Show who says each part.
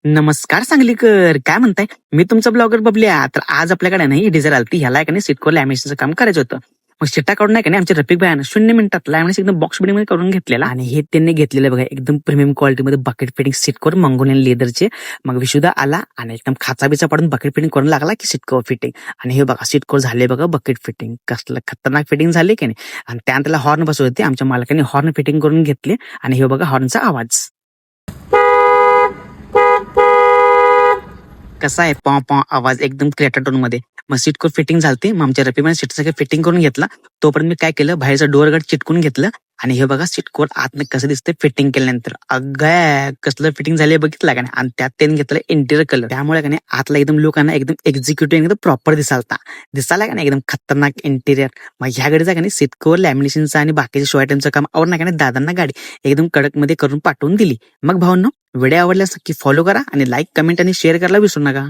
Speaker 1: नमस्कार सांगलीकर, काय म्हणताय? मी तुमचा ब्लॉगर बबल्या. तर आज आपल्याकडे नाही डिझायर आलती, ह्याला का नाही सिटकोर लॅमिनेशनचं काम करायचं होतं. मग शिटा काढून नाही का नाही आमच्या रफिक भाईनं 0 मिनिटात लॅमिनेशन एकदम बॉक्स बिल्डिंग मध्ये करून घेतलेला. आणि हे त्यांनी घेतलेलं बघा एकदम प्रीमियम क्वालिटीमध्ये बकेट फिटिंग सिटकोर मंगोलियन लेदरचे. मग विशुद्धा आला आणि एकदम खाचा बिचा पाडून बकेट फिटिंग करून लागला की सिटकोर फिटिंग. आणि हे बघा सिटकोर झाले बघा बकेट फिटिंग, कसलं खतरनाक फिटिंग झाले की नाही. आणि त्यानंतर त्याला हॉर्न बसवले होते, आमच्या मालकाने हॉर्न फिटिंग करून घेतले. आणि हे बघा हॉर्नचा आवाज कसा आहे, पॉ पॉ आवाज एकदम क्लिअर टोन मध्ये. मग सीटकोर फिटिंग झालते. मग आमच्या रफीने सीट सगळं फिटिंग करून घेतला. तोपर्यंत मी काय केलं, बाहेरचं डोअर गार्ड चिटकून घेतलं. आणि हे बघा सीटकोर आतनं कसं दिसतंय फिटिंग केल्यानंतर. अगं कसलं फिटिंग झालंय बघितलं का नाही. आणि त्यात त्यांनी घेतलं इंटिरियर कलर, त्यामुळे का नाही आतला एकदम लुक आहे ना एकदम एक्झिक्युटिव्ह एकदम प्रॉपर दिसायला का नाही एकदम खतरनाक इंटिरियर. मग ह्या गाडीचा का नाही सीटकोर लॅमिनेशनचं आणि बाकीच्या शो आयटमचं काम और नाही का नाही दादांना गाडी एकदम कडक मध्ये करून पाठवून दिली. मग भावांनो, व्हिडिओ आवडल्यास नक्की फॉलो करा आणि लाईक, कमेंट आणि शेअर करायला विसरू नका.